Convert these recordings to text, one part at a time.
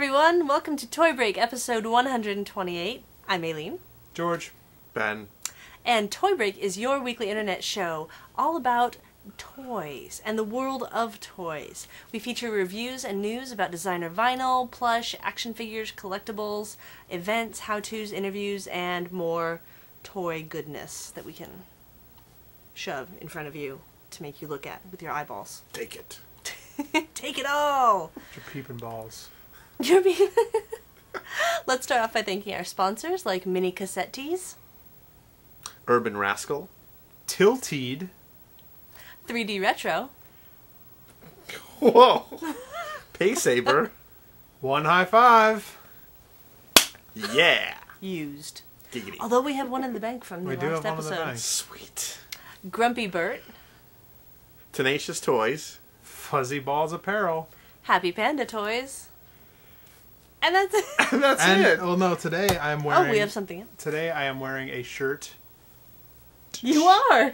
everyone, welcome to Toy Break episode 128. I'm Aileen. George. Ben. And Toy Break is your weekly internet show all about toys and the world of toys. We feature reviews and news about designer vinyl, plush, action figures, collectibles, events, how-tos, interviews, and more toy goodness that we can shove in front of you to make you look at with your eyeballs. Take it. Take it all! Your peeping balls. Let's start off by thanking our sponsors like Mini Cassette Tees, Urban Rascal. Tilted. 3D Retro, Whoa. Paysaber. One high five. Yeah. Used. Giggity. Although we have one in the bank from the We do last have one in the episode. bank. Sweet. Grumpy Bert, Tenacious Toys. Fuzzy Balls Apparel. Happy Panda Toys, and that's it. That's And it. oh no, today I am wearing. Oh, we have something else. Today I am wearing a shirt. You are!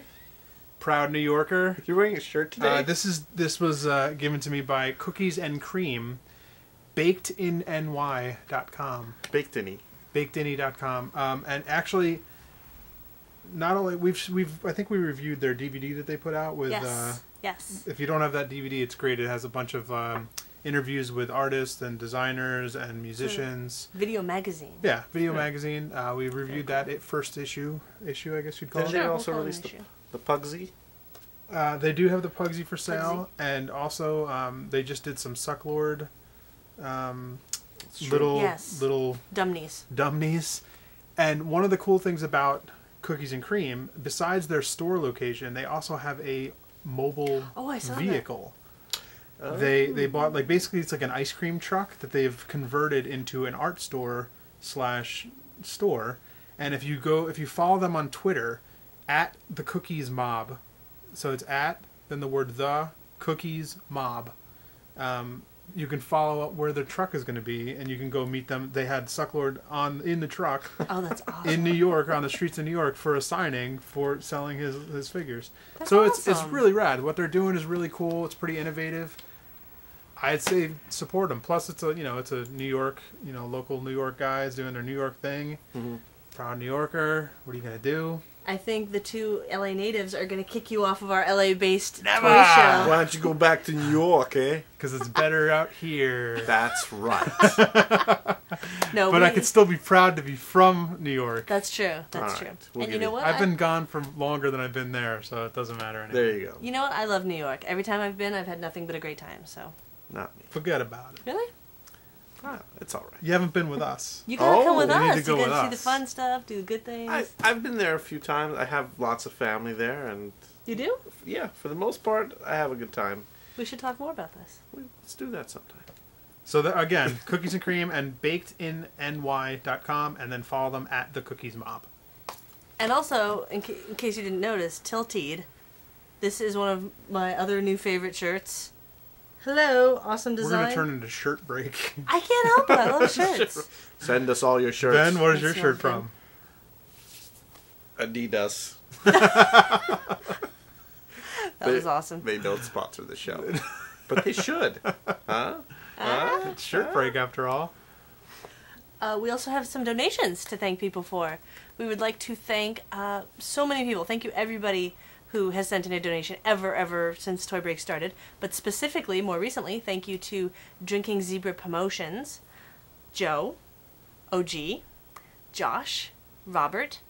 Proud New Yorker. You're wearing a shirt today? This was given to me by Cookies and Cream, bakedinny.com. Bakedinny. Bakedinny.com. And actually, not only I think we reviewed their DVD that they put out with. Yes. Yes. If you don't have that DVD, it's great. It has a bunch of interviews with artists and designers and musicians. Video magazine. Yeah, video magazine. We reviewed that first issue, I guess you'd call Did it. they Sure, also we'll call it release an issue. the Pugsy? They do have the Pugsy for sale, and also they just did some Sucklord little Yes. little Dumnies. dummies. And one of the cool things about Cookies and Cream, besides their store location, they also have a mobile Oh, I saw that. vehicle. Oh. They bought, like, basically it's like an ice cream truck that they've converted into an art store / store. And if you follow them on Twitter, at the Cookies Mob, so it's at then the word the Cookies Mob, you can follow up where their truck is going to be, and you can go meet them. They had Sucklord in the truck Oh, that's awesome. in New York, on the streets of New York, for a signing for selling his figures. That's So it's awesome. really rad. What they're doing is really cool. It's pretty innovative. I'd say support them. Plus, it's a New York, local New York guys doing their New York thing. Mhm. Proud New Yorker. What are you gonna do? I think the two LA natives are going to kick you off of our LA-based toy Never! show. Why don't you go back to New York, eh? Because it's better out here. That's right. No, But I could still be proud to be from New York. That's true. That's All true. right, we'll And give you know you- what? I've been gone for longer than I've been there, so it doesn't matter anymore. There you go. You know what? I love New York. Every time I've been, I've had nothing but a great time. So Not me. Forget about it. really, Ah, it's all right. You haven't been with us. you gotta come with you need us. to go You gotta with see the us. fun stuff, do the good things. I've been there a few times. I have lots of family there, and You do? yeah, for the most part, I have a good time. We should talk more about this. Let's do that sometime. So again, Cookies and Cream and bakedinny.com, and then follow them at the Cookies Mob. And also, in case you didn't notice, Tilted. This is one of my other new favorite shirts. Hello, awesome We're design. gonna turn into shirt break. I can't help it. I love shirts. Send us all your shirts. Ben, where's your That's shirt not from? Adidas. That was awesome. They don't sponsor the show. But they should. Huh? It's shirt break after all. We also have some donations to thank people for. We would like to thank so many people. Thank you, everybody who has sent in a donation ever since Toy Break started. But specifically, more recently, thank you to Drinking Zebra Promotions, Joe, OG, Josh, Robert,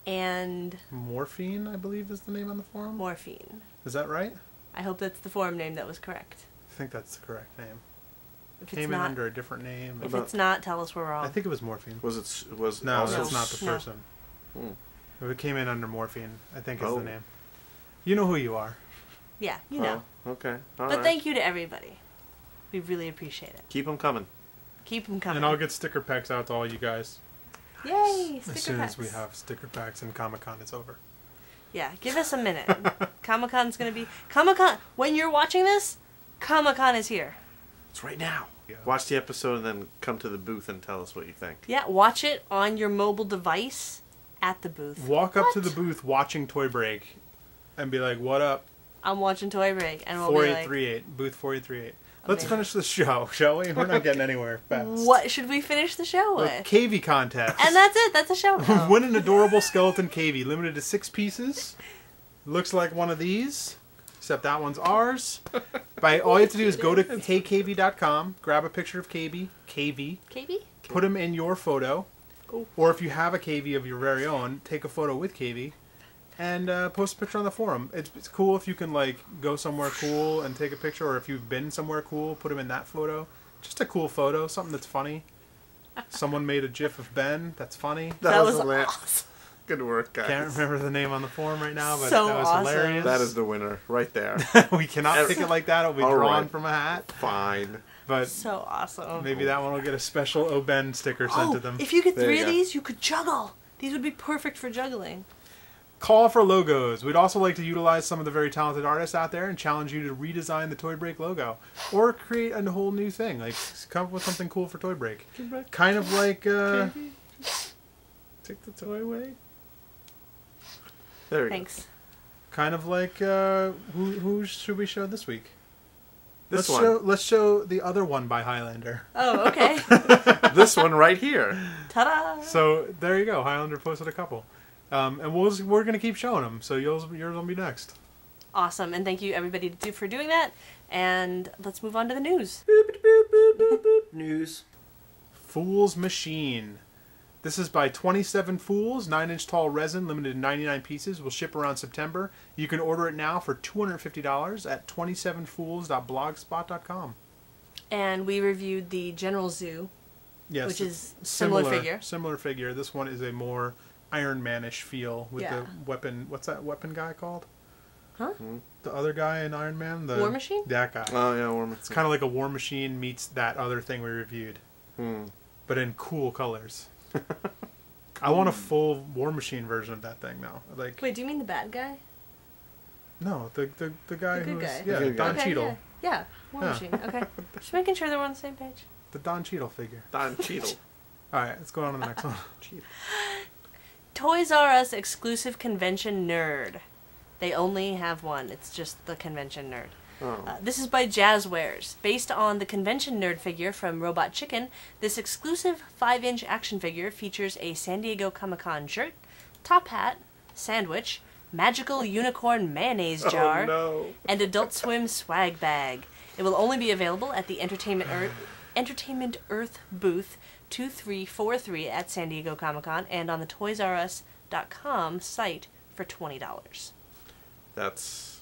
and Morphine, I believe, is the name on the forum. Morphine. Is that right? I hope that's the forum name that was correct. I think that's the correct name. If it's Came in not, under a different name. if it's not, tell us we're wrong. I think it was Morphine. Was it? Was No, also that's not the No. person. Hmm. If it came in under Morphine, I think is Oh. the name. You know who you are. Yeah, you know. Oh, okay. All But right. thank you to everybody. We really appreciate it. Keep them coming. Keep them coming. And I'll get sticker packs out to all you guys Yay! Sticker as soon packs. as we have sticker packs and Comic-Con is over. Yeah, give us a minute. Comic-Con's gonna be... Comic-Con, when you're watching this, Comic-Con is here. It's right now. Yeah. Watch the episode and then come to the booth and tell us what you think. Yeah, watch it on your mobile device at the booth. Walk up to What? the booth watching Toy Break and be like, what up? I'm watching Toy Break, and we'll be like... 4838, booth 4838. Let's finish the show, shall we? We're not getting anywhere fast. What should we finish the show with? Cavey contest. And that's it. That's a show. Oh. Win an adorable skeleton cavey, limited to 6 pieces. Looks like one of these, except that one's ours. All you have to do is go to heycavey.com, grab a picture of Cavey, put him in your photo, or if you have a Cavey of your very own, take a photo with Cavey, and post a picture on the forum. It's cool if you can like go somewhere cool and take a picture, or if you've been somewhere cool, put him in that photo. Just a cool photo, something that's funny. Someone made a GIF of Ben. That's funny. That was awesome. Good work, guys. Can't remember the name on the forum right now, but So that was awesome. hilarious. That is the winner right there. We cannot pick it like that. It'll be All drawn right. from a hat. Fine. But So awesome. maybe that one will get a special O-Ben sticker sent to them. If you get There 3 you of go. these, you could juggle. These would be perfect for juggling. Call for logos. We'd also like to utilize some of the very talented artists out there and challenge you to redesign the Toy Break logo. Or create a whole new thing. Like, come up with something cool for Toy Break. Kind of like, Take the toy away. There we Thanks. kind of like, who should we show this week? go. This Let's show the other one by Highlander. Oh, okay. This one right here. Ta-da! So, there you go. Highlander posted a couple. And we're going to keep showing them, so yours will be next. Awesome, and thank you everybody for doing that. And let's move on to the news. News. Fool's Machine. This is by 27 Fools, 9-inch tall resin, limited to 99 pieces. Will ship around September. You can order it now for $250 at 27fools.blogspot.com. And we reviewed the General Zoo, Yes, which it's is similar figure. Similar figure. This one is a more Iron Man-ish feel with Yeah. the weapon. What's that weapon guy called? Huh? The other guy in Iron Man? The War Machine? That guy. Oh yeah, Warm. It's kind of like a War Machine meets that other thing we reviewed, Hmm. but in cool colors. I want a full War Machine version of that thing now. Like, Wait, do you mean the bad guy? no, the guy The good who's guy. yeah, The good Don guy. Cheadle, Yeah, War Yeah. Machine. Okay. Just making sure that we're on the same page. the Don Cheadle figure. Don Cheadle. All right, let's go on to the next one. Toys R Us exclusive convention nerd. They only have one. It's just the convention nerd. Oh. This is by Jazzwares. Based on the convention nerd figure from Robot Chicken, this exclusive 5-inch action figure features a San Diego Comic-Con shirt, top hat, sandwich, magical unicorn mayonnaise jar, Oh no. and Adult Swim swag bag. It will only be available at the Entertainment Earth booth 2343 at San Diego Comic-Con and on the ToysRUs.com site for $20. That's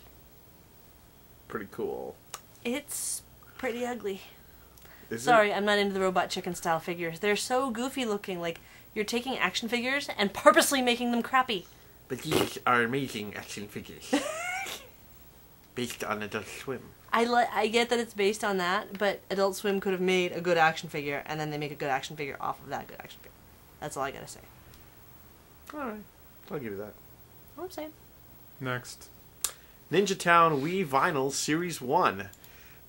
pretty cool. It's pretty ugly. Is Sorry, I'm not into the Robot Chicken style figures. They're so goofy looking, like you're taking action figures and purposely making them crappy. But these are amazing action figures. Based on Adult Swim. I get that it's based on that, but Adult Swim could have made a good action figure, and then they make a good action figure off of that good action figure. That's all I gotta say. Alright. I'll give you that. All I'm saying. Next. Ninja Town Wii Vinyl Series 1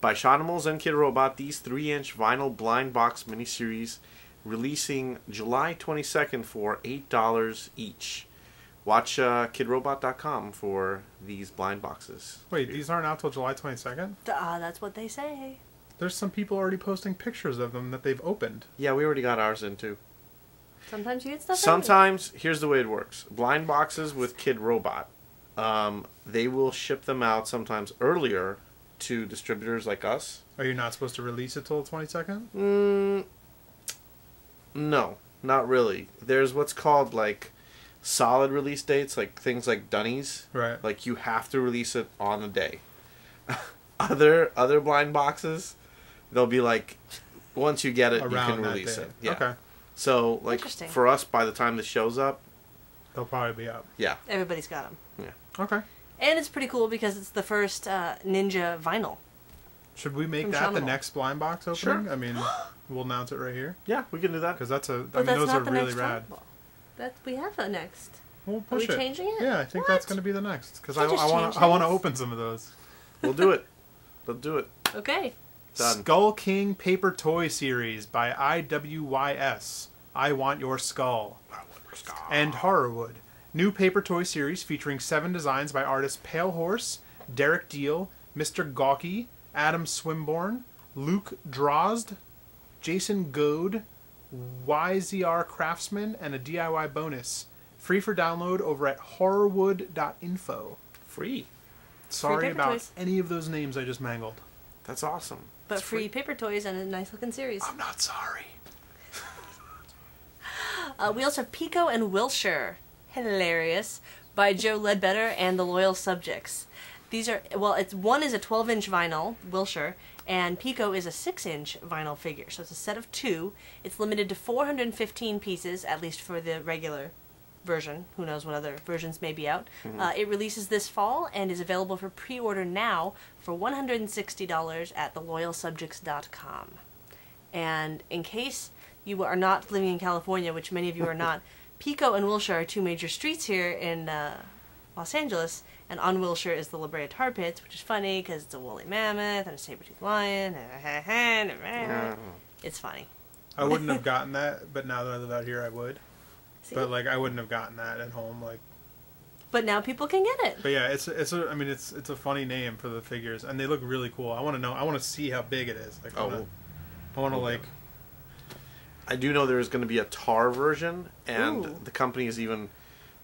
by Shonimals and Kid Robot. These 3-inch vinyl blind box miniseries releasing July 22nd for $8 each. Watch kidrobot.com for these blind boxes. Wait, these aren't out till July 22nd? That's what they say. There's some people already posting pictures of them that they've opened. Yeah, we already got ours in too. Sometimes you get stuff. Sometimes, here's the way it works. Blind boxes with Kid Robot. They will ship them out sometimes earlier to distributors like us. Are you not supposed to release it till the 22nd? No, not really. There's what's called like solid release dates, like things like Dunnies. Right. Like you have to release it on the day. Other blind boxes, they'll be like, once you get it, Around you can that release day. it. Yeah. Okay. So like Interesting. for us, by the time this shows up, They'll probably be up. yeah, Everybody's got them. Okay. And it's pretty cool because it's the first Ninja vinyl. Should we make From that the Shonimals. next blind box opening? I mean, we'll announce it right here. yeah, we can do that. Because that's a. I But mean, that's those not are the really next rad. one. We have a next. We'll Are push we it. changing it? Yeah, I think What? that's going to be the next. Because I Can't just want change I want to things. open some of those. We'll do it. We'll do it. Okay. Done. Skull King Paper Toy Series by IWYS. I Want Your Skull. And Horrorwood. New paper toy series featuring 7 designs by artists Pale Horse, Derek Deal, Mr. Gawky, Adam Swinburne, Luke Drozd, Jason Goad, YZR Craftsman, and a DIY bonus. Free for download over at horrorwood.info. Free. Sorry paper about toys. any of those names I just mangled. That's awesome. But It's free paper toys and a nice looking series. I'm not sorry. We also have Pico and Wilshire, hilarious, by Joe Ledbetter and the Loyal Subjects. These are, well, one is a 12-inch vinyl, Wilshire, and Pico is a 6-inch vinyl figure. So it's a set of 2. It's limited to 415 pieces, at least for the regular version. Who knows what other versions may be out. It releases this fall and is available for pre-order now for $160 at theloyalsubjects.com. And in case you are not living in California, which many of you are not, Pico and Wilshire are 2 major streets here in Los Angeles, and on Wilshire is the La Brea Tar Pits, which is funny because it's a woolly mammoth and a saber-toothed lion. It's funny. I wouldn't have gotten that, but now that I live out here, I would. See? But like, I wouldn't have gotten that at home. Like, But now people can get it. but yeah, it's a funny name for the figures, and they look really cool. I want to see how big it is. Like, I want to like. I do know there's going to be a tar version, and Ooh. the company is even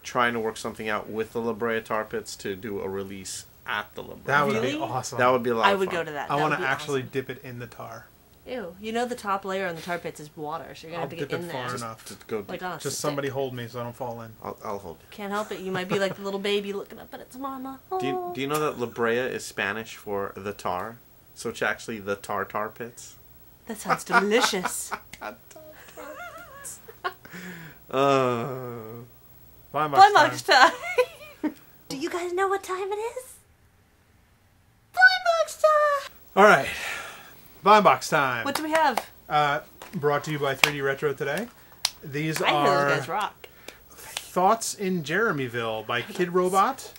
trying to work something out with the La Brea Tar Pits to do a release at the La Brea. That would Really? be awesome. That would be a lot I of would fun. go to that. I That want would to be actually awesome. dip it in the tar. Ew. You know the top layer on the tar pits is water, so you're going I'll to have to dip get it in far there. enough. Just go. Like on a Just stick. somebody hold me so I don't fall in. I'll hold you. Can't help it. You might be like the little baby looking up at its mama. Oh. Do you know that La Brea is Spanish for the tar? So it's actually the tar pits. That sounds delicious. Blind Blind box box time. time. Do you guys know what time it is? Blind box time. All right, blind box time. What do we have? Brought to you by 3D Retro today. These I think are those guys rock. Thoughts in Jeremyville by Kid Robot.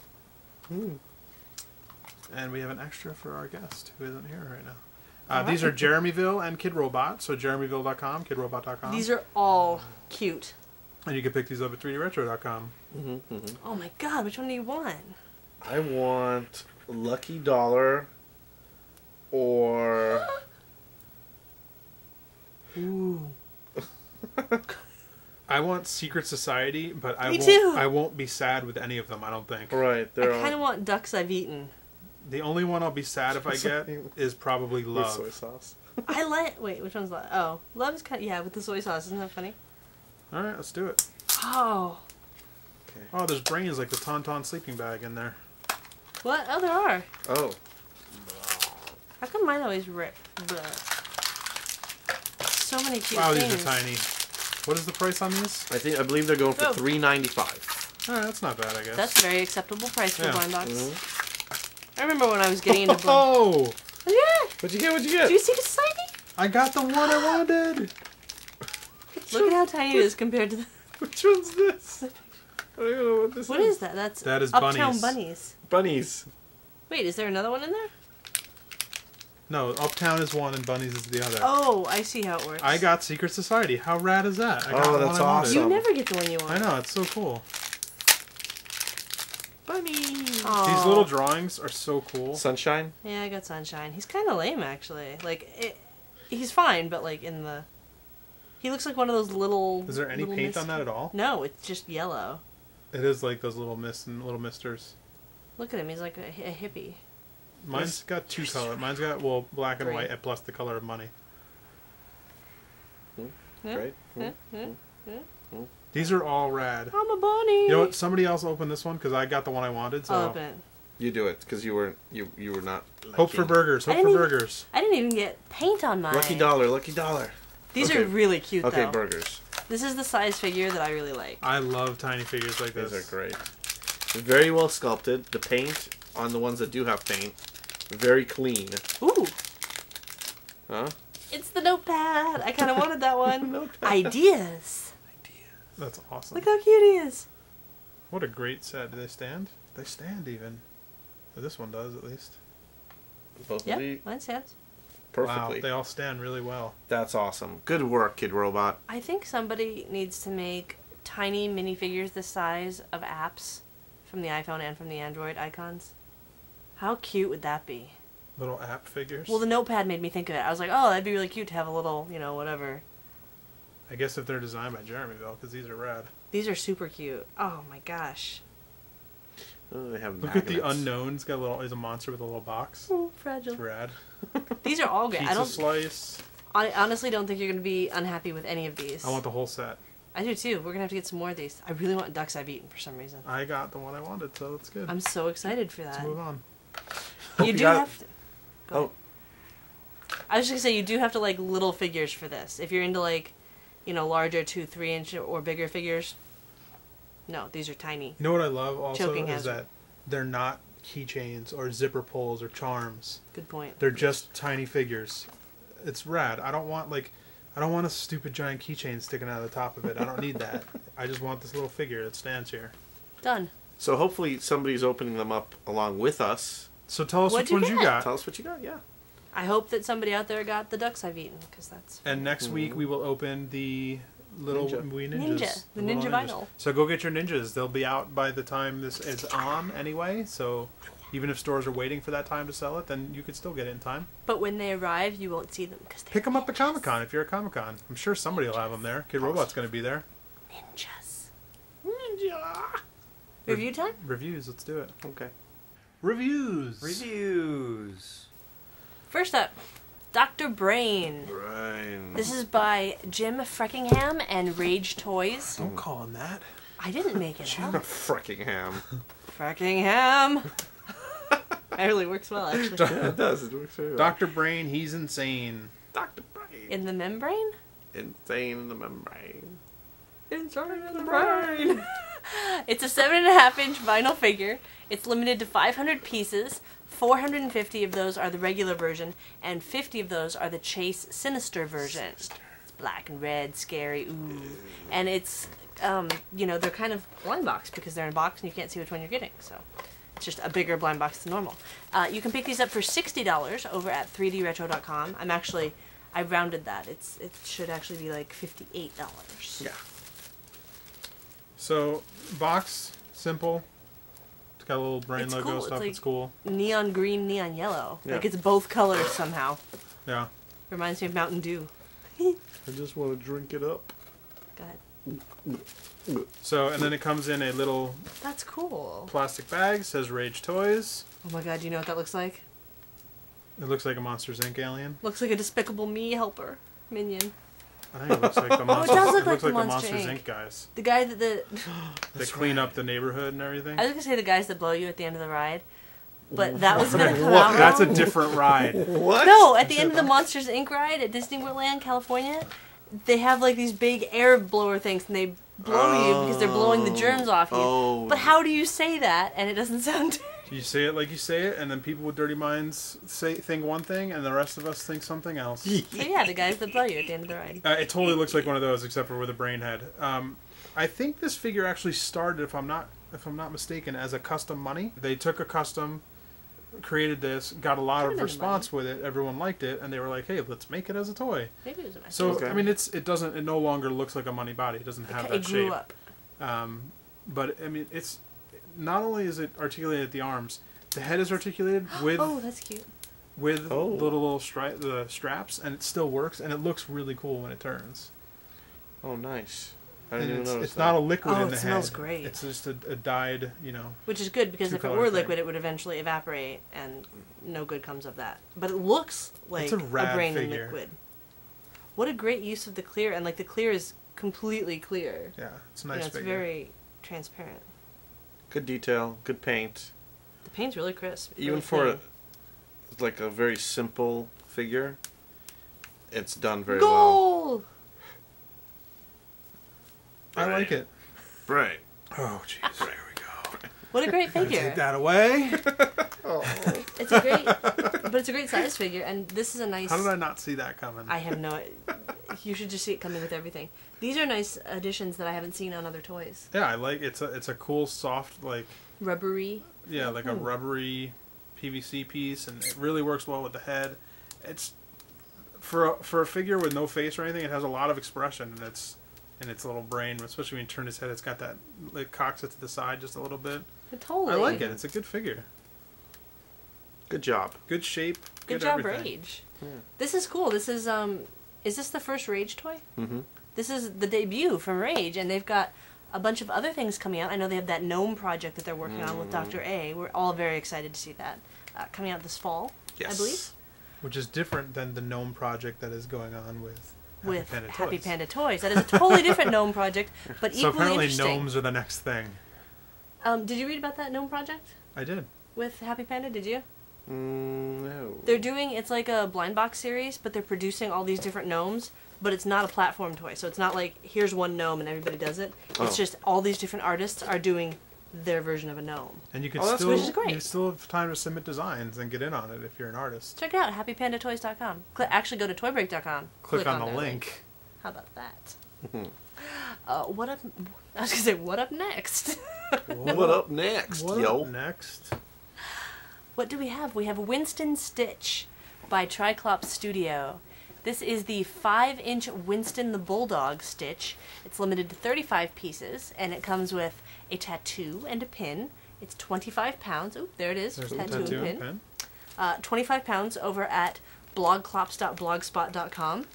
And we have an extra for our guest who isn't here right now. These are Jeremyville and Kid Robot. So jeremyville.com, kidrobot.com. These are all cute. And you can pick these up at 3dretro.com. Oh my god, which one do you want? I want Lucky Dollar or Ooh. I want Secret Society, but Me too. I won't be sad with any of them, I don't think. right. I They're kind of all want ducks I've eaten. The only one I'll be sad if I get is probably with Love. soy sauce. I like. Wait, which one's Love? Oh, Love is kind of, yeah, with the soy sauce. Isn't that funny? All right, let's do it. Oh. Oh, there's brains like the Tauntaun sleeping bag in there. What? Oh, there are. Oh, How come mine always rip? So many cute Wow, things. these are tiny. What is the price on these? I believe they're going for Oh. $3.95. All right, that's not bad, I guess. That's a very acceptable price for Yeah. a blind box. Mm-hmm. I remember when I was getting into blind. Oh, Oh, yeah. What'd you get? Do you see the society? I got the one I wanted. Look at how tiny it is compared to the... Which one's this? I don't even know what this What is that? That's That is Uptown Bunnies. Bunnies. Bunnies. Wait, is there another one in there? No, Uptown is one and Bunnies is the other. Oh, I see how it works. I got Secret Society. How rad is that? I got Oh, the that's one I wanted. awesome. You never get the one you want. I know, it's so cool. Bunnies. Aw. These little drawings are so cool. Sunshine. Yeah, I got Sunshine. He's kind of lame, actually. He's fine, but like in the... He looks like one of those little... Is there any little paint on that at all? No, it's just yellow. It is like those little mists and little misters. Look at him. He's like a hippie. Mine's got two colors. Mine's got, well, black and Green. white, and plus the color of money. Huh? Great. Huh? Huh? These are all rad. I'm a bunny. You know what? Somebody else open this one because I got the one I wanted. So I'll open it. You do it because you were not. hope for liking- burgers. Hope I for didn't even- burgers. I didn't even get paint on mine. Lucky Dollar. Lucky Dollar. These Okay. are really cute, Okay, though. burgers. This is the size figure that I really like. I love tiny figures like These this. are great. Very well sculpted. The paint on the ones that do have paint, very clean. Ooh, Huh? it's the notepad. I kind of wanted that one. Notepad. Ideas. That's awesome. Look how cute he is. What a great set. Do they stand? They stand even. Or this one does at least. Both of Yeah, these mine stands. perfectly. Wow, they all stand really well. That's awesome. Good work, Kid Robot. I think somebody needs to make tiny minifigures the size of apps from the iPhone and from the Android icons. How cute would that be? Little app figures. Well, the notepad made me think of it. I was like, oh, that'd be really cute to have a little, you know, whatever. I guess if they're designed by Jeremy, though, because these are rad. These are super cute. Oh my gosh. Oh, they have Look at the magnets. unknown. It's got a little. Is a monster with a little box. Oh, fragile. It's rad. These are all great. Pizza slice. I honestly don't think you're going to be unhappy with any of these. I want the whole set. I do too. We're going to have to get some more of these. I really want ducks I've eaten for some reason. I got the one I wanted, so that's good. I'm so excited for Let's that. move on. You do got- have to... Go ahead. I was just going to say, you do have to like little figures for this. If you're into like, you know, larger 2-3 inch or bigger figures. No, these are tiny. You know what I love also Choking is hazard. that they're not keychains or zipper pulls or charms. Good point. They're just tiny figures. It's rad. I don't want a stupid giant keychain sticking out of the top of it. I don't need that. I just want this little figure that stands here. Done. So hopefully somebody's opening them up along with us. So tell us What'd which you ones you get? got. Tell us what you got, yeah. I hope that somebody out there got the ducks I've eaten, because that's... And next week we will open the little Ninja. wee ninjas. Ninja. The little Ninja vinyl. So go get your ninjas. They'll be out by the time this is on anyway. So even if stores are waiting for that time to sell it, then you could still get it in time. But when they arrive, you won't see them, because they're Pick them up at Comic-Con if you're at Comic-Con. I'm sure somebody will have them there. Kid Robot's going to be there. ninjas. Ninja. Review time? Reviews. Let's do it. Okay. Reviews. Reviews. First up, Dr. Brain. Brian. This is by Jim Freckingham and Rage Toys. Don't call him that. I didn't make it up. Freckingham. Freckingham. That really works well, actually. Yeah, it does. It works very well. Dr. Brain, he's insane. Dr. Brain. In the membrane? Insane in the membrane. Inside in the brain. It's a 7.5-inch vinyl figure. It's limited to 500 pieces. 450 of those are the regular version, and 50 of those are the Chase Sinister version. It's black and red, scary, ooh. And it's, you know, they're kind of blind box because they're in a box and you can't see which one you're getting, so it's just a bigger blind box than normal. You can pick these up for $60 over at 3dretro.com. I rounded that. It should actually be like $58. Yeah. So, box, simple. It's got a little brain It's logo cool. stuff. It's It's cool. Neon green, neon yellow. Yeah. Like it's both colors somehow. Yeah. Reminds me of Mountain Dew. I just want to drink it up. Go ahead. So, and then it comes in a little That's cool. plastic bag. Says Rage Toys. Oh my god, do you know what that looks like? It looks like a Monsters Inc. alien. Looks like a Despicable Me helper. Minion. I think it looks like the Monsters, does look it looks like like the the Monster Monsters Inc. Inc. guys. The guy that They clean up the neighborhood and everything. I was gonna say the guys that blow you at the end of the ride. But that was gonna come out That's a wrong. different ride. What? No, at the end of the Monsters Inc. ride at Disney World, California, they have like these big air blower things and they blow you because they're blowing the germs off you. Oh. But how do you say that and it doesn't sound You say it like you say it, and then people with dirty minds think one thing, and the rest of us think something else. So yeah, the guys that blow you at the end of the ride. It totally looks like one of those, except for with a brain head. I think this figure actually started, if I'm not mistaken, as a custom money. They took a custom, created this, got a lot of response with it. Everyone liked it, and they were like, "Hey, let's make it as a toy." Maybe it was a mess. So Okay. I mean, it no longer looks like a money body. It doesn't have that It grew shape. up. But I mean, it's not only is it articulated at the arms, the head is articulated with Oh, that's cute. with Oh. little the straps, and it still works, and it looks really cool when it turns. Oh, nice. I And didn't even notice it's that. not a liquid Oh, in it the smells head. great. It's just a dyed, Which is good because if it two-color were thing. liquid, it would eventually evaporate, and no good comes of that. But it looks like It's a rad brain in figure. liquid. What a great use of the clear, and like the clear is completely clear. Yeah, it's a You nice know, it's figure. very transparent. Good detail, good paint. The paint's really crisp. Even really for clean. like a very simple figure, it's done very well. Goal! I like it. Right. Oh, jeez. There we go. What a great figure! Take that away. It's a great, but it's a great size figure, and this is a nice. How did I not see that coming? I have no. You should just see it coming with everything. These are nice additions that I haven't seen on other toys. Yeah, I like it's a cool soft Rubbery. like a rubbery PVC piece, and it really works well with the head. It's for a figure with no face or anything. It has a lot of expression, and it's in its little brain, especially when you turn his head. It's got that, it cocks it to the side just a little bit. Totally. I like it. It's a good figure. Good job. Good shape. Good Get job, everything. Rage. Yeah. This is cool. This is this the first Rage toy? Mm-hmm. This is the debut from Rage, and they've got a bunch of other things coming out. I know they have that gnome project that they're working on with Dr. A. We're all very excited to see that coming out this fall, Yes. I believe. Which is different than the gnome project that is going on with Happy Panda Toys. That is a totally different gnome project, but So equally apparently interesting. gnomes are the next thing. Did you read about that gnome project I did. with Happy Panda? Did you? No. They're doing, it's like a blind box series, but they're producing all these different gnomes, but it's not a platform toy. So it's not like, here's one gnome and everybody does it. It's just all these different artists are doing their version of a gnome. And you can that's still Which is great. you still have time to submit designs and get in on it if you're an artist. Check it out, happypandatoys.com. Actually, go to toybreak.com. Click on the their link. How about that? What up? I was gonna say, what up next? What up next, What yo? up next? What do we have? We have Winston Stitch by Triclops Studio. This is the 5-inch Winston the Bulldog Stitch. It's limited to 35 pieces, and it comes with a tattoo and a pin. It's 25 pounds. Oh, there it is. There's a tattoo tattoo and and pin. pen. 25 pounds over at blogclops.blogspot.com.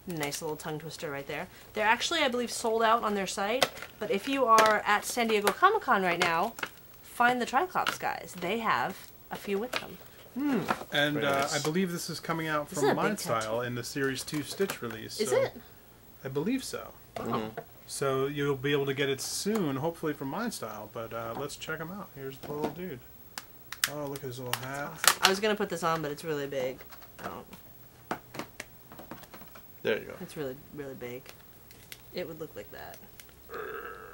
Nice little tongue twister right there. They're actually, I believe, sold out on their site, but if you are at San Diego Comic-Con right now, find the Triclops guys. They have a few with them. And Very nice. I believe this is coming out This is a from big Mind tattoo. Style in the Series 2 Stitch release. Is so it? I believe so. Oh. So you'll be able to get it soon, hopefully from Mind Style. But let's check him out. Here's the little dude. Oh, look at his little hat. I was going to put this on, but it's really big. Oh, There you go. it's really, really big. It would look like that.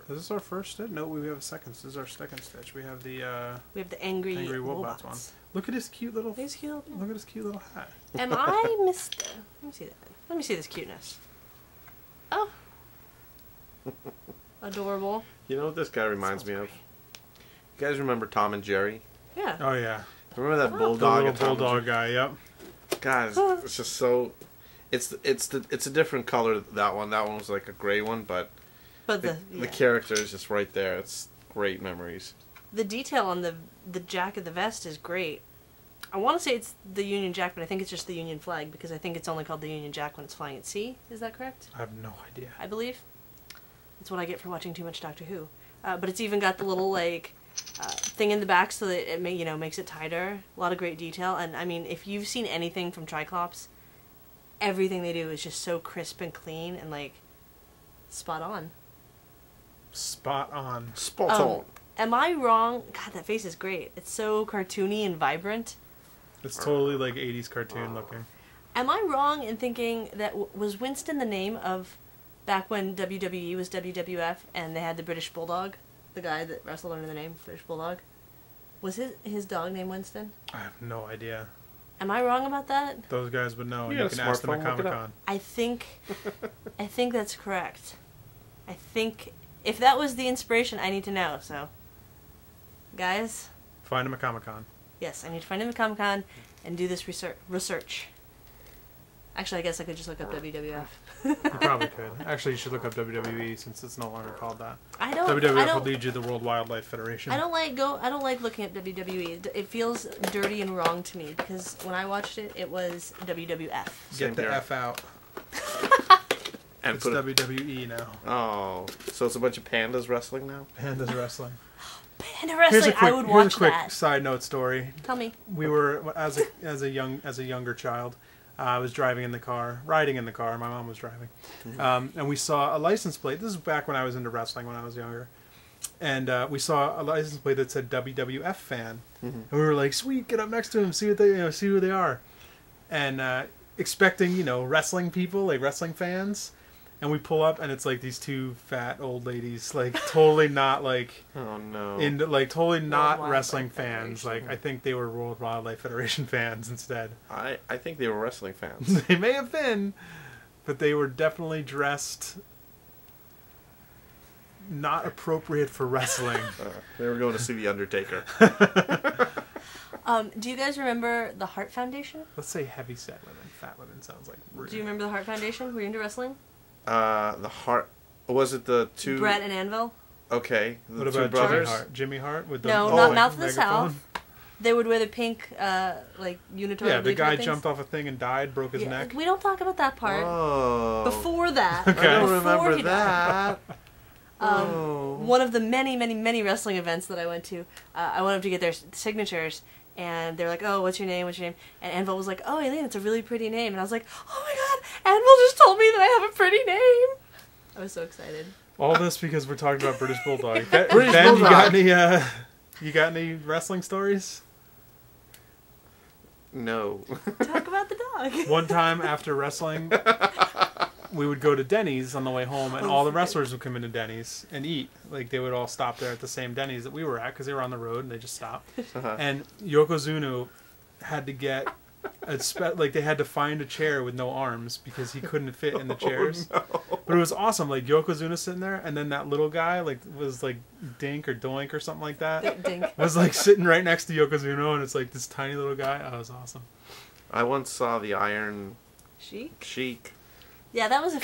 Is this our first Stitch? No, we have a second. This is our second Stitch. We have the We have the Angry Wobots Wobots. one. Look at his cute little. He's cute. Look at his cute little hat. Am I missed? Let me see that. Let me see this cuteness. Oh. Adorable. You know what this guy reminds me of? You guys remember Tom and Jerry? Yeah. Oh yeah, Remember that the bulldog? little and Tom and bulldog Jerry? guy. Yep. Guys, it's just so. It's a different color. That one was like a gray one, but But the yeah. character is just right there. It's great memories. The detail on the jack of the vest is great. I want to say it's the Union Jack, but I think it's just the Union flag because I think it's only called the Union Jack when it's flying at sea. Is that correct? I have no idea. I believe. That's what I get for watching too much Doctor Who. But it's even got the little like thing in the back so that it makes it tighter. A lot of great detail, and I mean, if you've seen anything from Triclops, everything they do is just so crisp and clean and like spot on. Spot on. Spot on. Am I wrong? God, that face is great. It's so cartoony and vibrant. It's totally like 80s cartoon looking. Am I wrong in thinking that was Winston the name of back when WWE was WWF and they had the British Bulldog, the guy that wrestled under the name British Bulldog? Was his dog named Winston? I have no idea. Am I wrong about that? Those guys would know. You You got can a ask them at smartphone, look it Comic up. Con. I think that's correct. I think if that was the inspiration, I need to know. So, guys, Find them at Comic Con. yes, I need to find him at Comic Con and do this research. Actually, I guess I could just look up WWF. You probably could. Actually, you should look up WWE since it's no longer called that. I don't. WWF I will don't. lead you to the World Wildlife Federation. I don't like looking at WWE. It feels dirty and wrong to me because when I watched it, it was WWF. Same Get the here. F out. And It's put it, WWE now. oh, so it's a bunch of pandas wrestling now? Pandas wrestling. Panda wrestling, I would watch here's a quick that. side note story. Tell me. We were as a younger child. I was riding in the car. My mom was driving, and we saw a license plate. This is back when I was into wrestling when I was younger, and we saw a license plate that said WWF fan, and we were like, "Sweet, get up next to him, see what they, see who they are," and expecting wrestling people, like wrestling fans. And we pull up, and it's like these two fat old ladies, like totally not like Oh no. totally not Wildlife wrestling fans. Federation. Like I think they were World Wildlife Federation fans instead. I think they were wrestling fans. They may have been, but they were definitely dressed not appropriate for wrestling. They were going to see The Undertaker. Do you guys remember the Heart Foundation? Let's say heavy set women. Fat women sounds like rude. Do you remember the Heart Foundation? Were you into wrestling? The heart. Was it the two? Brett and Anvil? Okay. The What two about brothers? Jimmy Hart? With the No, not Mouth of the megaphone? South. They would wear the pink, like, unitary. Yeah, the guy things. jumped off a thing and died, broke his neck. We don't talk about that part. Oh. Before that. Okay. I don't Before remember he died. that. Oh. One of the many, many, many wrestling events that I went to, I went up to get their signatures, and they're like, "Oh, what's your name? What's your name?" And Anvil was like, "Oh, Eileen, it's a really pretty name." And I was like, "Oh my God, Anvil just told me that I have a pretty name." I was so excited. All this because we're talking about British Bulldog. British Ben, Bulldog. you got any wrestling stories? No. Talk about the dog. One time after wrestling, we would go to Denny's on the way home, and all the wrestlers would come into Denny's and eat. Like, they would all stop there at the same Denny's that we were at, because they were on the road, and they just stopped. And Yokozuna had to get they had to find a chair with no arms because he couldn't fit in the chairs. No. But it was awesome. Like, Yokozuna sitting there, and then that little guy was like Dink or Doink or something like that. Dink. Was like sitting right next to Yokozuna, and it's like this tiny little guy. Oh, it was awesome. I once saw the Iron Sheik. Yeah, that was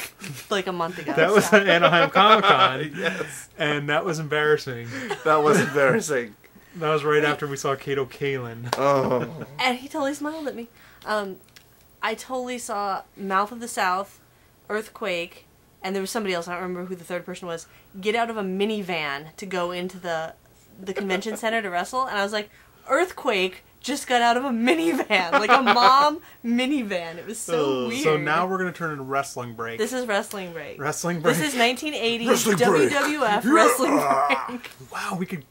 like a month ago. That was so. at Anaheim Comic Con. Yes. And that was embarrassing. That was embarrassing. That was right after we saw Kato Kalin. Oh. And he totally smiled at me. I totally saw Mouth of the South, Earthquake, and there was somebody else, I don't remember who the third person was, get out of a minivan to go into the convention center to wrestle, and I was like, Earthquake just got out of a minivan, like a mom minivan. It was so weird. So now we're going to turn into Wrestling Break. This is Wrestling Break. Wrestling Break. This is 1980 Wrestling Break. WWF Wrestling Break. Wow, we could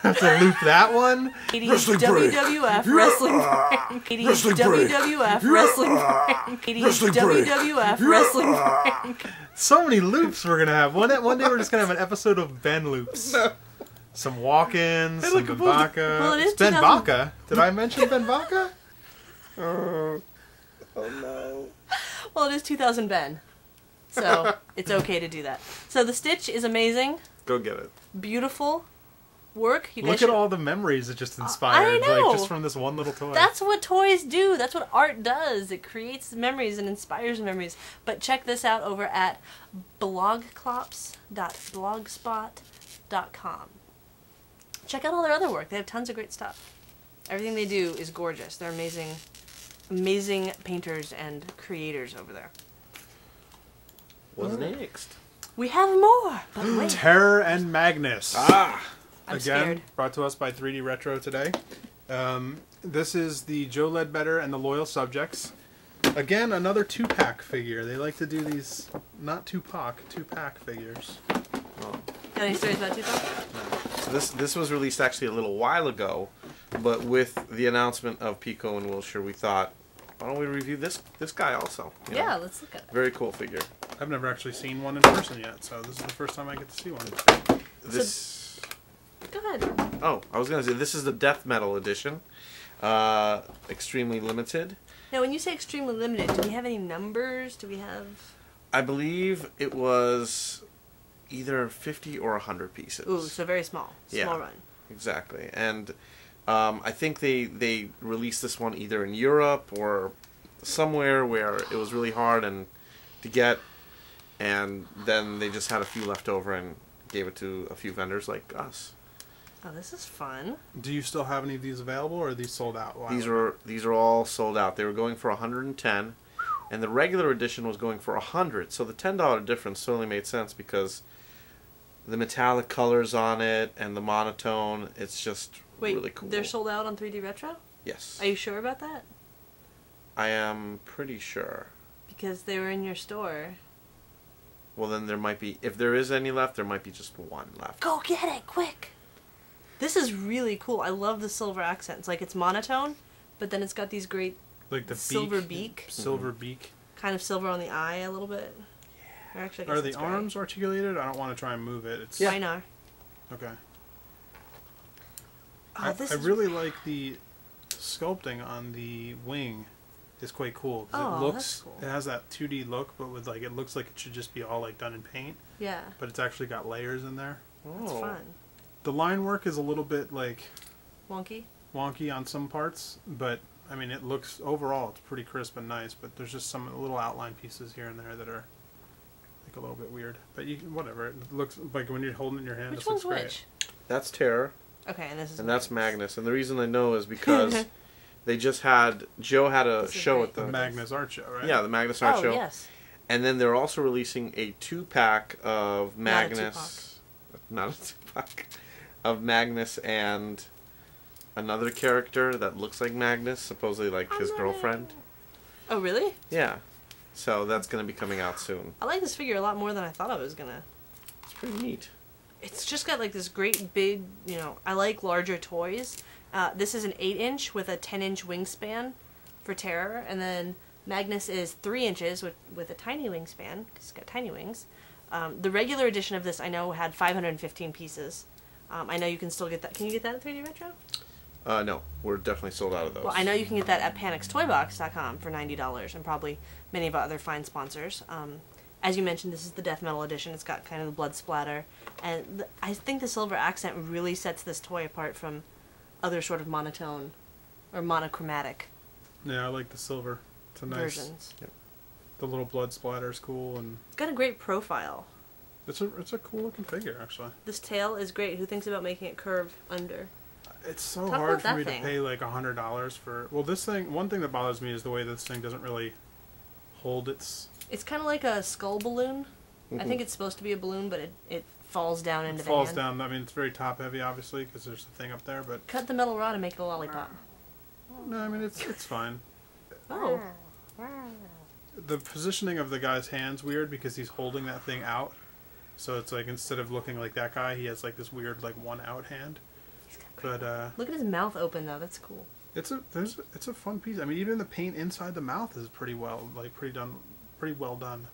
have to loop that one. 80s Wrestling Break. WWF Wrestling Break. 80s Wrestling Break. WWF Wrestling Break. 80s Wrestling Break. WWF Wrestling Break. So many loops we're going to have. One day we're just going to have an episode of Ben loops. No. Some walk-ins, some look, Ben well, Baca. well, it is It's Ben 2000 Baca. Did I mention Ben Baca? Oh no. Well, it is 2000 Ben. So it's okay to do that. So the Stitch is amazing. Go get it. Beautiful work. You guys Look at should- all the memories it just inspired. I know. Like, just from this one little toy. That's what toys do. That's what art does. It creates memories and inspires memories. But check this out over at blogclops.blogspot.com. Check out all their other work. They have tons of great stuff. Everything they do is gorgeous. They're amazing, amazing painters and creators over there. What's next? We have more, but wait. Terror and Magnus. Ah. I'm Again, scared. brought to us by 3D Retro today. This is the Joe Ledbetter and the Loyal Subjects. Again, another 2-pack figure. They like to do these, not 2-pack, 2-pack figures. Oh. Got any stories about Tupac? So this was released actually a little while ago, but with the announcement of Pico and Wilshire, we thought, why don't we review this guy also? You know? Yeah, let's look at it. Very cool figure. I've never actually seen one in person yet, so this is the first time I get to see one. This. Go ahead. Oh, I was gonna say this is the Death Metal edition. Extremely limited. Now, when you say extremely limited, do we have any numbers? Do we have... I believe it was either 50 or 100 pieces. Ooh, so very small. Small Yeah. run. Exactly. And I think they released this one either in Europe or somewhere where it was really hard and to get, and then they just had a few left over and gave it to a few vendors like us. Oh, this is fun. Do you still have any of these available, or are these sold out? Wow. These are all sold out. They were going for 110, and the regular edition was going for 100. So the $10 difference certainly made sense because the metallic colors on it and the monotone, it's just Wait, really cool. they're sold out on 3D Retro? Yes. Are you sure about that? I am pretty sure. Because they were in your store. Well, then there might be, if there is any left, there might be just one left. Go get it, quick! This is really cool. I love the silver accents. Like, it's monotone, but then it's got these great like the silver beak. Silver beak. Kind of silver on the eye a little bit. Or actually, I guess Are the it's gray. arms articulated? I don't want to try and move it. It's Mine are. Okay. Oh, this I is... really like the sculpting on the wing. It's quite cool. 'Cause Oh, it looks, that's cool. it has that 2D look, but with like, it looks like it should just be all like done in paint. Yeah, But it's actually got layers in there. it's Oh. fun. The line work is a little bit like Wonky? wonky on some parts, but I mean, it looks, overall, it's pretty crisp and nice, but there's just some little outline pieces here and there that are like a little bit weird. But you, whatever, it looks like when you're holding it in your hand, Which this looks one's great. which? That's Terror. Okay, and this is... And that's Magnus. And the reason I know is because they just had... Joe had a show at The the... Magnus Art Show, right? Yeah, the Magnus Art Show. Oh, yes. And then they're also releasing a 2-pack of Magnus... Not a 2-pack. Of Magnus and another character that looks like Magnus, supposedly like his girlfriend. Oh, really? Yeah. So that's going to be coming out soon. I like this figure a lot more than I thought I was going to. It's pretty neat. It's just got like this great big, you know, I like larger toys. This is an 8-inch with a 10-inch wingspan for Terror. And then Magnus is 3 inches with a tiny wingspan, because it's got tiny wings. The regular edition of this, I know, had 515 pieces. I know you can still get that. Can you get that at 3D Retro? No, we're definitely sold out of those. Well, I know you can get that at PanixToyBox.com for $90, and probably many of our other fine sponsors. As you mentioned, this is the Death Metal edition. It's got kind of the blood splatter, and I think the silver accent really sets this toy apart from other sort of monotone or monochromatic Yeah, I like the silver. It's a nice... versions. Yep. The little blood splatter is cool, and It's got a great profile. it's a cool looking figure, actually. This tail is great. Who thinks about making it curve under? It's so Talk hard about for that me thing. to pay like $100 for... Well, this thing... One thing that bothers me is the way this thing doesn't really hold its... It's kind of like a skull balloon. I Mhm. think it's supposed to be a balloon, but it falls down into It the falls hand. down. I mean, it's very top heavy, obviously, because there's the thing up there, but... Cut the metal rod and make it a lollipop. No, I mean, it's fine. Oh. The positioning of the guy's hand's weird because he's holding that thing out. So it's like, instead of looking like that guy, he has like this weird, like, one out hand. He's got great. But, Look at his mouth open, though. That's cool. it's a fun piece. I mean, even the paint inside the mouth is pretty well well done.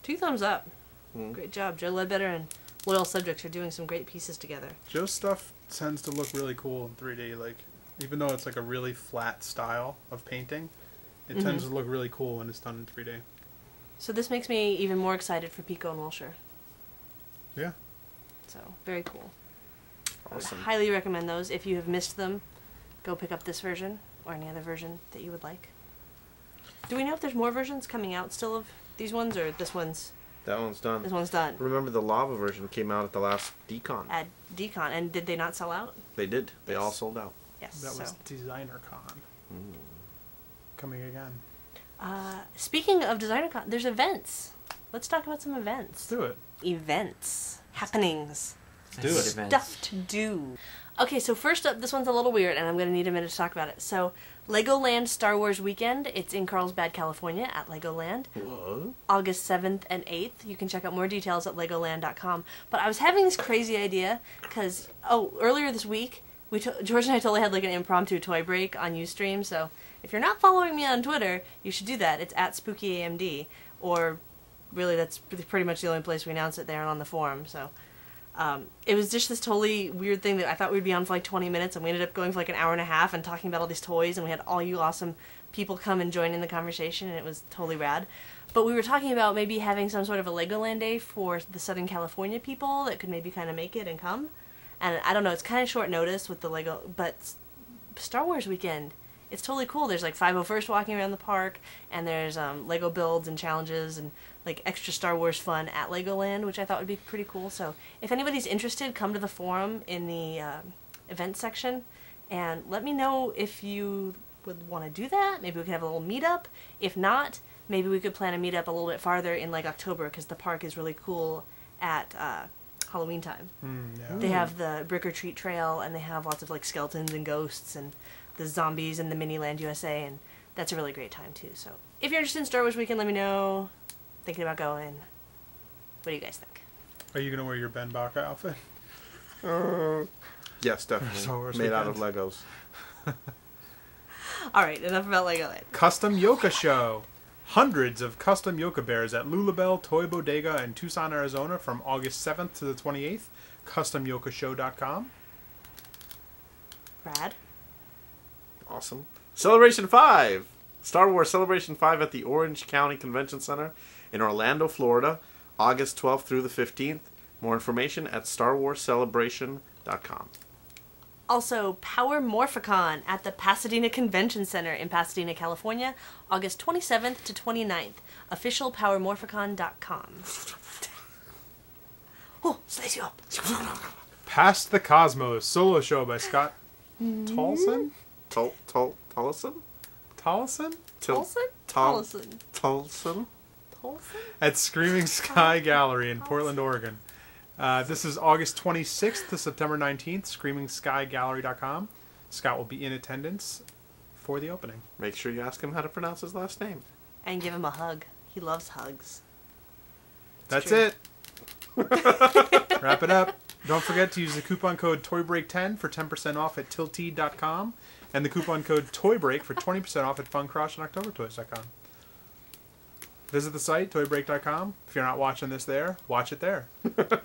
2 thumbs up. Mhm. Great job. Joe Ledbetter and Loyal Subjects are doing some great pieces together. Joe's stuff tends to look really cool in 3D. Like, even though it's like a really flat style of painting, it tends to look really cool when it's done in 3D. So this makes me even more excited for Pico and Wilshire. Yeah. So, very cool. Awesome. I would highly recommend those. If you have missed them, go pick up this version or any other version that you would like. Do we know if there's more versions coming out still of these ones, or this one's That one's done. done? Remember the lava version came out at the last Decon. At Decon, and did they not sell out? They did. They Yes. all sold out. Yes. That so. was Designer Con. Coming again. Speaking of Designer Con, there's events. Let's talk about some events. Let's do it. Events. Happenings. Do it. Stuff to do. Okay, so first up, this one's a little weird, and I'm going to need a minute to talk about it. So, Legoland Star Wars Weekend. It's in Carlsbad, California, at Legoland. What? August 7th and 8th. You can check out more details at legoland.com. But I was having this crazy idea, because, earlier this week, George and I totally had like an impromptu toy break on Ustream, so if you're not following me on Twitter, you should do that. It's at SpookyAMD, or really that's pretty much the only place we announce it there and on the forum, so... it was just this totally weird thing that I thought we'd be on for like 20 minutes, and we ended up going for like an hour and a half and talking about all these toys, and we had all you awesome people come and join in the conversation, and it was totally rad. But we were talking about maybe having some sort of a Legoland day for the Southern California people that could maybe kind of make it and come. And I don't know, it's kind of short notice with the Lego, but Star Wars Weekend, it's totally cool. There's like 501st walking around the park, and there's Lego builds and challenges and like extra Star Wars fun at Legoland, which I thought would be pretty cool. So if anybody's interested, come to the forum in the event section and let me know if you would want to do that. Maybe we could have a little meetup. If not, maybe we could plan a meetup a little bit farther in like October, because the park is really cool at Halloween time. Yeah. They have the Brick or Treat Trail, and they have lots of like skeletons and ghosts and the zombies and the Miniland USA, and that's a really great time too. So if you're interested in Star Wars Weekend, let me know. Thinking about going. What do you guys think? Are you going to wear your Ben Baka outfit? Yes, Star definitely. Wars Made out of Weekend. Legos. Alright, enough about Legoland. Custom Yoka Show. Hundreds of custom Yoka bears at Lulabelle Toy Bodega in Tucson, Arizona from August 7th to the 28th. CustomYokaShow.com. Brad? Awesome. Celebration 5! Star Wars Celebration 5 at the Orange County Convention Center in Orlando, Florida, August 12th through the 15th. More information at StarWarsCelebration.com. Also, Power Morphicon at the Pasadena Convention Center in Pasadena, California, August 27th to 29th. Officialpowermorphicon.com. Oh, slice you up. Past the Cosmos, solo show by Scott Tolson? Tollison? Tollison? Tolson? Tolson? Tolson? At Screaming Sky Gallery in Portland, Oregon. This is August 26th to September 19th, screamingskygallery.com. Scott will be in attendance for the opening. Make sure you ask him how to pronounce his last name. And give him a hug. He loves hugs. That's true. it. Wrap it up. Don't forget to use the coupon code TOYBREAK10 for 10% off at tilted.com and the coupon code TOYBREAK for 20% off at FunCrush and OctoberToys.com. Visit the site, toybreak.com. If you're not watching this there, watch it there.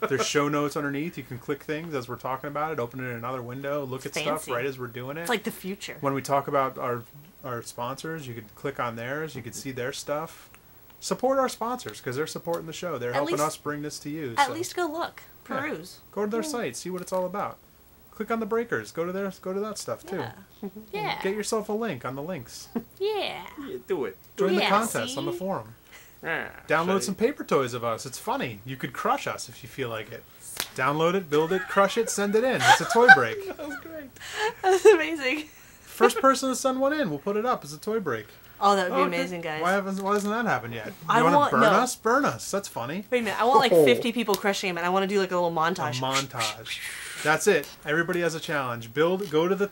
There's show notes underneath. You can click things as we're talking about it, open it in another window, look at stuff right as we're doing it. It's like the future. When we talk about our sponsors, you could click on theirs. You could see their stuff. Support our sponsors because they're supporting the show. They're helping us bring this to you. At least go look. Peruse. Yeah. Go to their site. See what it's all about. Click on the breakers. Go to that stuff too. Yeah. Get yourself a link on the links. Yeah. Do it. Join the contest on the forum. Download some paper toys of us. It's funny. You could crush us if you feel like it. Download it, build it, crush it, send it in. It's a toy break. That was great. That's amazing. First person to send one in, we'll put it up as a toy break. Oh, that would be amazing, guys. Why hasn't that happened yet? I want to burn no. us? Burn us. That's funny. Wait a minute. I want like 50 people crushing him, and I want to do like a little montage. A montage. That's it. Everybody has a challenge. Go to the.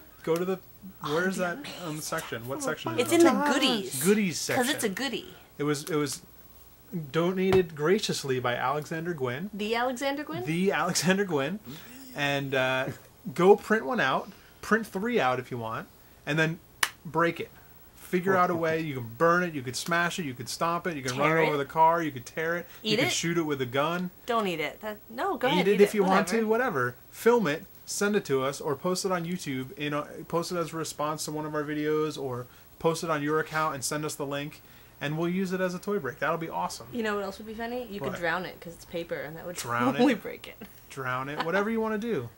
Where's that section? What section is it? It's in the goodies. Goodies section. Because it's a goodie. It was donated graciously by Alexander Gwynn. The Alexander Gwynn? The Alexander Gwynn. And go print one out. Print 3 out if you want. And then break it. Figure out a way. You can burn it. You could smash it. You could stomp it. You can run it over the car. You could tear it. You could shoot it with a gun. Don't eat it. No, go ahead. Eat it if you want to. Whatever. Film it. Send it to us. Or post it on YouTube. Post it as a response to one of our videos. Or post it on your account and send us the link. And we'll use it as a toy break. That'll be awesome. You know what else would be funny? You could drown it because it's paper, and that would drown totally break it. Drown it. Whatever you want to do.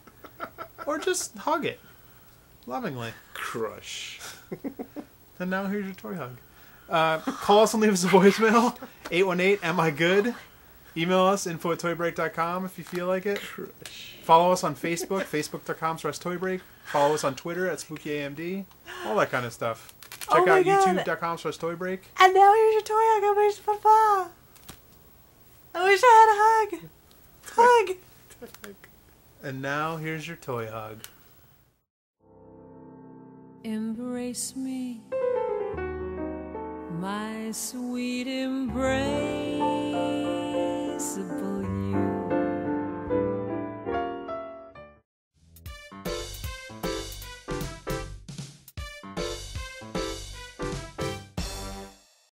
Or just hug it. Lovingly. Crush. And now here's your toy hug. Call us and leave us a voicemail. 818-am-I-good? Email us, info@toybreak.com if you feel like it. Crush. Follow us on Facebook, facebook.com/toybreak. Follow us on Twitter @SpookyAMD. All that kind of stuff. Check out youtube.com/toybreak. And now here's your toy hug. I wish Papa. I wish I had a hug. Hug. And now here's your toy hug. Embrace me, my sweet embrace.